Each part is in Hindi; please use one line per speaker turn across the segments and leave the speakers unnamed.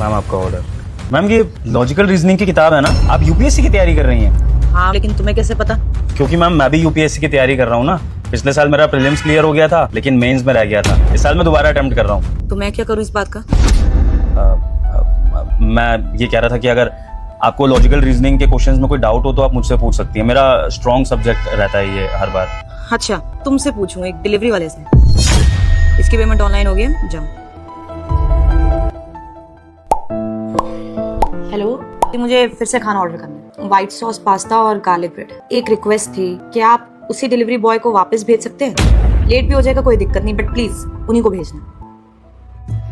मैम आपका ऑर्डर। मैम ये लॉजिकल रीजनिंग की किताब है ना, आप यूपीएससी की तैयारी कर रही हैं?
हाँ, लेकिन तुम्हें कैसे पता?
क्योंकि मैम मैं भी यूपीएससी की तैयारी कर रहा हूँ ना। पिछले साल मेरा प्रीलिम्स क्लियर हो गया था, लेकिन मेंस में रह गया था। इस साल मैं दोबारा अटेम्प्ट कर रहा हूँ।
तो मैं क्या करूँ इस बात का?
मैं ये कह रहा था कि अगर आपको लॉजिकल रीजनिंग के क्वेश्चंस में कोई डाउट हो तो आप मुझसे पूछ सकती हैं। मेरा स्ट्रॉन्ग सब्जेक्ट रहता है ये हर बार।
अच्छा, तुमसे पूछूं एक डिलीवरी वाले से। इसकी पेमेंट ऑनलाइन हो गई है, जाओ। हेलो, मुझे फिर से खाना ऑर्डर करना है, व्हाइट सॉस पास्ता और गार्लिक ब्रेड। एक रिक्वेस्ट थी, क्या आप उसी डिलीवरी बॉय को वापस भेज सकते हैं? लेट भी हो जाएगा कोई दिक्कत नहीं, बट प्लीज उन्हीं को भेजना।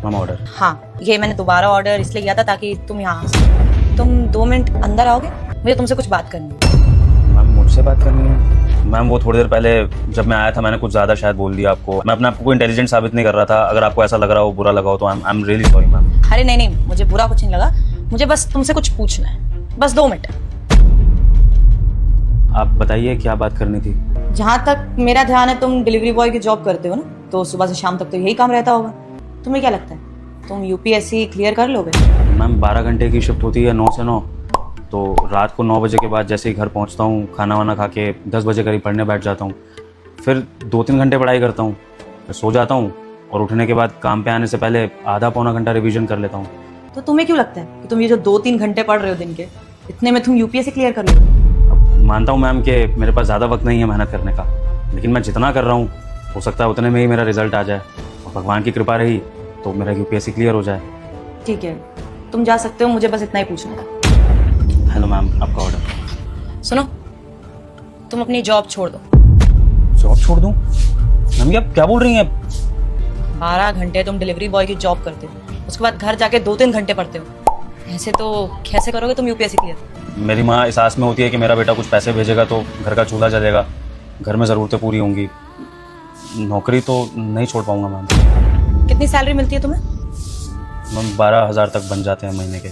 Ma'am order.
हाँ, ये मैंने दोबारा ऑर्डर इसलिए किया था ताकि तुम यहाँ आ सको। तुम 2 मिनट अंदर आओगे? मुझे तुमसे कुछ बात करनी है।
मैम मुझसे बात करनी है? मैम वो थोड़ी देर पहले जब मैं आया था मैंने कुछ ज़्यादा शायद बोल दिया आपको। मैं अपने आप को इंटेलिजेंट साबित नहीं कर रहा था। अगर आपको ऐसा लग रहा हो, बुरा लगा हो तो I am really sorry ma'am.
अरे नहीं, मुझे बुरा कुछ नहीं लगा। मुझे बस तुमसे कुछ पूछना है, बस 2 मिनट।
आप बताइए क्या बात करनी थी।
जहाँ तक मेरा ध्यान है, तुम डिलीवरी बॉय की जॉब करते हो ना, तो सुबह से शाम तक तो यही काम रहता होगा। तुम्हें क्या लगता है तुम यूपीएससी क्लियर कर लोगे?
मैम 12 घंटे की शिफ्ट होती है, 9 से 9। तो रात को 9 बजे के बाद जैसे ही घर पहुंचता हूँ, खाना वाना खा के 10 बजे करीब पढ़ने बैठ जाता हूँ। फिर 2-3 घंटे पढ़ाई करता हूँ, फिर सो जाता हूँ और उठने के बाद काम पे आने से पहले आधा पौना घंटा रिवीजन कर लेता हूँ।
तो तुम्हें क्यों लगता है कि तुम ये जो 2-3 घंटे पढ़ रहे हो दिन के, इतने में तुम यूपीएससी क्लियर कर लोगे?
मानता हूँ मैम कि मेरे पास ज़्यादा वक्त नहीं है मेहनत करने का, लेकिन मैं जितना कर रहा हूँ हो सकता है उतने में ही मेरा रिजल्ट आ जाए और भगवान की कृपा रही तो मेरा यूपीएससी क्लियर हो जाए।
ठीक है, तुम जा सकते हो, मुझे बस इतना ही पूछना था।
हेलो मैम, आपका ऑर्डर।
सुनो, तुम अपनी जॉब छोड़ दो।
जॉब छोड़ दूँ? मैम ये आप क्या बोल रही हैं?
12 घंटे तुम डिलीवरी बॉय की जॉब करते हो, उसके बाद घर जाके 2-3 घंटे पढ़ते हो। ऐसे तो कैसे करोगे तुम यूपीएससी क्लियर?
मेरी माँ इस आस में होती है कि मेरा बेटा कुछ पैसे भेजेगा तो घर का चूल्हा जलेगा, घर में ज़रूरतें पूरी होंगी। नौकरी तो नहीं छोड़ पाऊंगा मैम।
कितनी सैलरी मिलती है तुम्हें?
मैम 12,000 तक बन जाते हैं महीने के।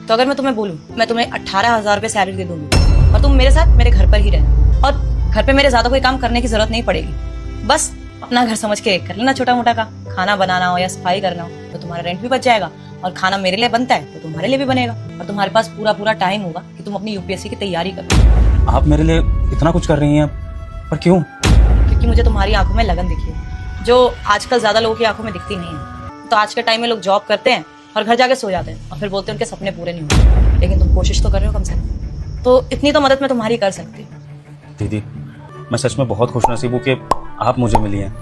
तो अगर मैं तुम्हें बोलूं, मैं तुम्हें 18,000 रुपये सैलरी दे दूंगी और तुम मेरे साथ मेरे घर पर ही रहना, और घर पे मेरे ज्यादा कोई काम करने की जरूरत नहीं पड़ेगी। बस अपना घर समझ के कर लेना, छोटा मोटा का खाना बनाना हो या सफाई करना हो, तो तुम्हारा रेंट भी बच जाएगा, और खाना मेरे लिए बनता है तो तुम्हारे लिए भी बनेगा, और तुम्हारे पास पूरा टाइम होगा कि तुम अपनी यूपीएससी की तैयारी करो।
आप मेरे लिए इतना कुछ कर रही हैं, पर क्यों?
क्योंकि मुझे तुम्हारी आंखों में लगन दिखी है, जो आजकल ज्यादा लोगों की आंखों में दिखती नहीं है। तो आज के टाइम में लोग जॉब करते हैं और घर जाके सो जाते हैं और फिर बोलते हैं उनके सपने पूरे नहीं होते, लेकिन तुम कोशिश तो कर रहे हो कम से कम, तो इतनी तो मदद मैं तुम्हारी कर सकती हूँ।
दीदी मैं सच में बहुत खुशनसीब हूँ कि आप मुझे मिली हैं।